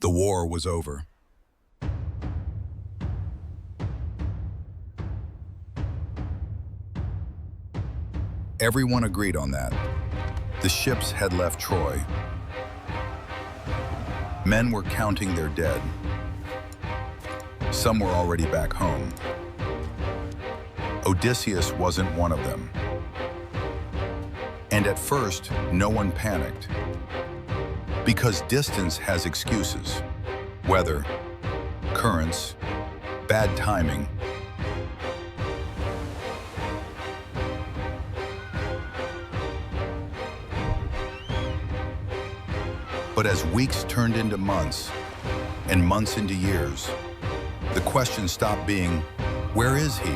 The war was over. Everyone agreed on that. The ships had left Troy. Men were counting their dead. Some were already back home. Odysseus wasn't one of them. And at first, no one panicked. Because distance has excuses. Weather, currents, bad timing. But as weeks turned into months, and months into years, the question stopped being, where is he?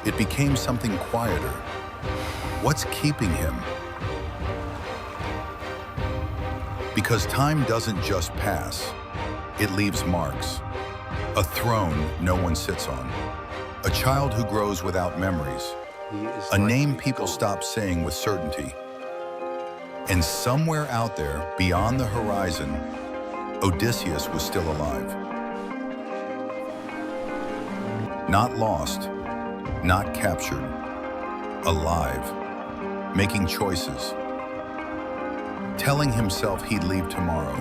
It became something quieter. What's keeping him? Because time doesn't just pass, it leaves marks. A throne no one sits on. A child who grows without memories. A name people stop saying with certainty. And somewhere out there, beyond the horizon, Odysseus was still alive. Not lost, not captured, alive, making choices, telling himself he'd leave tomorrow.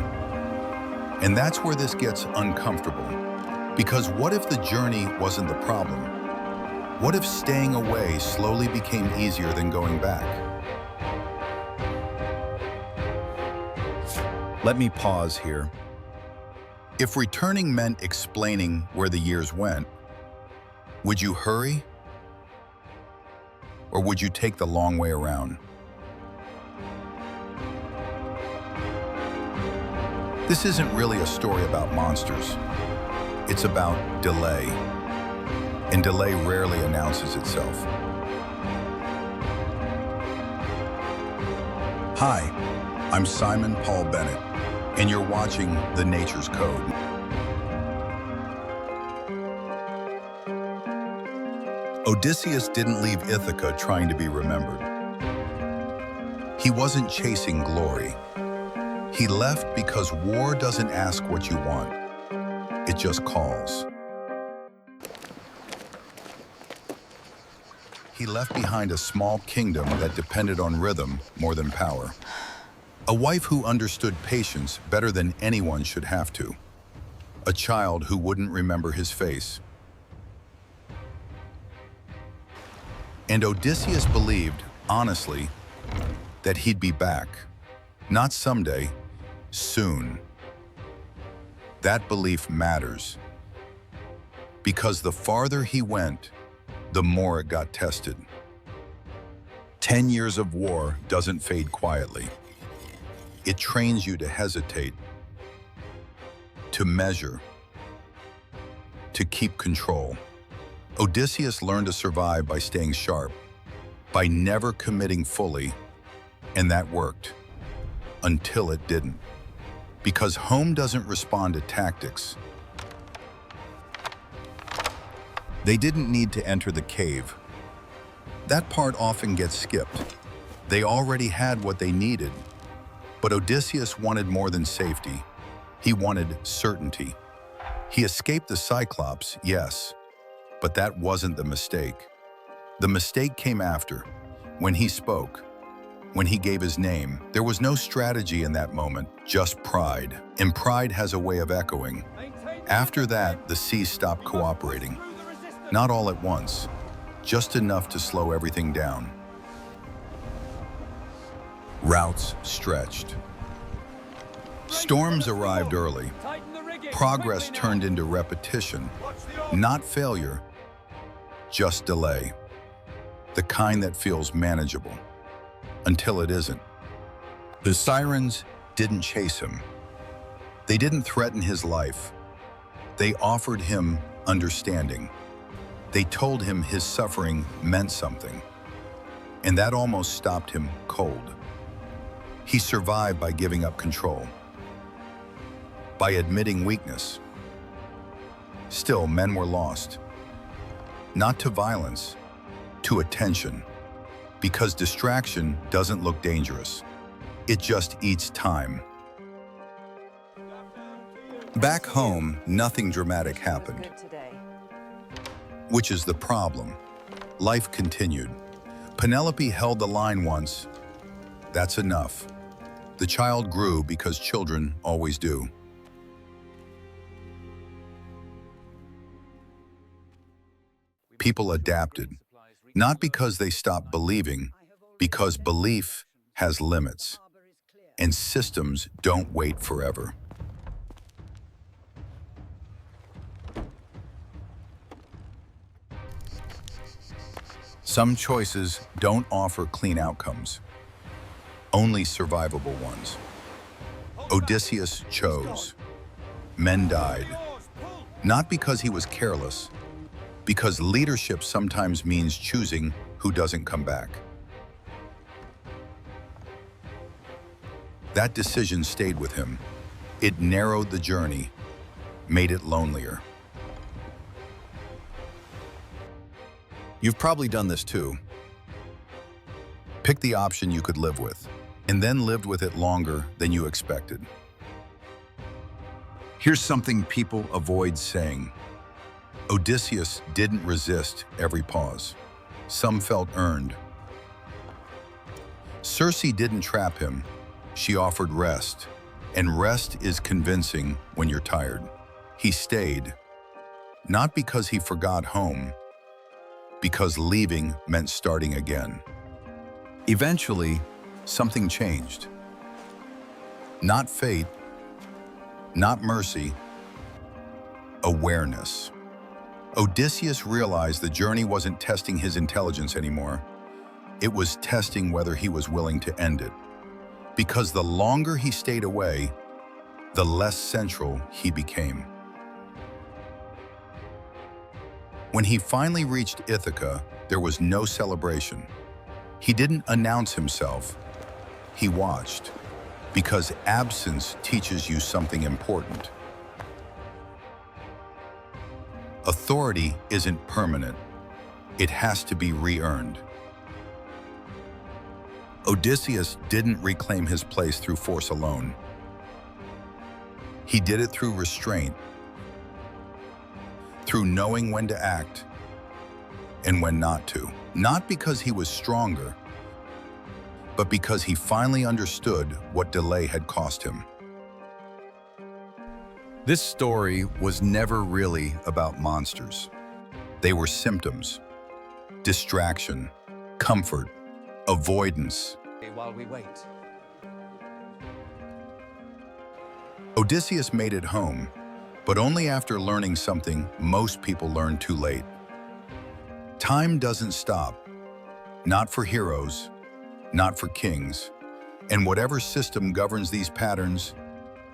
And that's where this gets uncomfortable. Because what if the journey wasn't the problem? What if staying away slowly became easier than going back? Let me pause here. If returning meant explaining where the years went, would you hurry? Or would you take the long way around? This isn't really a story about monsters. It's about delay. And delay rarely announces itself. Hi, I'm Simon Paul Bennett, and you're watching The Nature's Code. Odysseus didn't leave Ithaca trying to be remembered. He wasn't chasing glory. He left because war doesn't ask what you want. It just calls. He left behind a small kingdom that depended on rhythm more than power. A wife who understood patience better than anyone should have to. A child who wouldn't remember his face. And Odysseus believed, honestly, that he'd be back. Not someday, soon. That belief matters. Because the farther he went, the more it got tested. 10 years of war doesn't fade quietly. It trains you to hesitate, to measure, to keep control. Odysseus learned to survive by staying sharp, by never committing fully, and that worked. Until it didn't. Because home doesn't respond to tactics. They didn't need to enter the cave. That part often gets skipped. They already had what they needed. But Odysseus wanted more than safety. He wanted certainty. He escaped the Cyclops, yes, but that wasn't the mistake. The mistake came after, when he spoke. When he gave his name, there was no strategy in that moment, just pride. And pride has a way of echoing. After that, the sea stopped cooperating. Not all at once, just enough to slow everything down. Routes stretched. Storms arrived early. Progress turned into repetition. Not failure, just delay. The kind that feels manageable. Until it isn't. The Sirens didn't chase him. They didn't threaten his life. They offered him understanding. They told him his suffering meant something. And that almost stopped him cold. He survived by giving up control. By admitting weakness. Still, men were lost. Not to violence, to attention. Because distraction doesn't look dangerous. It just eats time. Back home, nothing dramatic happened, which is the problem. Life continued. Penelope held the line once. That's enough. The child grew because children always do. People adapted, not because they stopped believing, because belief has limits, and systems don't wait forever. Some choices don't offer clean outcomes, only survivable ones. Odysseus chose. Men died, not because he was careless, because leadership sometimes means choosing who doesn't come back. That decision stayed with him. It narrowed the journey, made it lonelier. You've probably done this too. Pick the option you could live with, and then lived with it longer than you expected. Here's something people avoid saying. Odysseus didn't resist every pause. Some felt earned. Circe didn't trap him. She offered rest, and rest is convincing when you're tired. He stayed, not because he forgot home, because leaving meant starting again. Eventually, something changed. Not fate, not mercy, awareness. Odysseus realized the journey wasn't testing his intelligence anymore. It was testing whether he was willing to end it. Because the longer he stayed away, the less central he became. When he finally reached Ithaca, there was no celebration. He didn't announce himself. He watched, because absence teaches you something important. Authority isn't permanent. It has to be re-earned. Odysseus didn't reclaim his place through force alone. He did it through restraint, through knowing when to act and when not to. Not because he was stronger, but because he finally understood what delay had cost him. This story was never really about monsters. They were symptoms, distraction, comfort, avoidance. While we wait. Odysseus made it home, but only after learning something most people learn too late. Time doesn't stop, not for heroes, not for kings, and whatever system governs these patterns,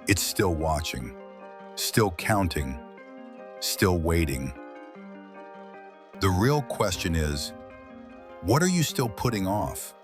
it's still watching, still counting, still waiting. The real question is, what are you still putting off?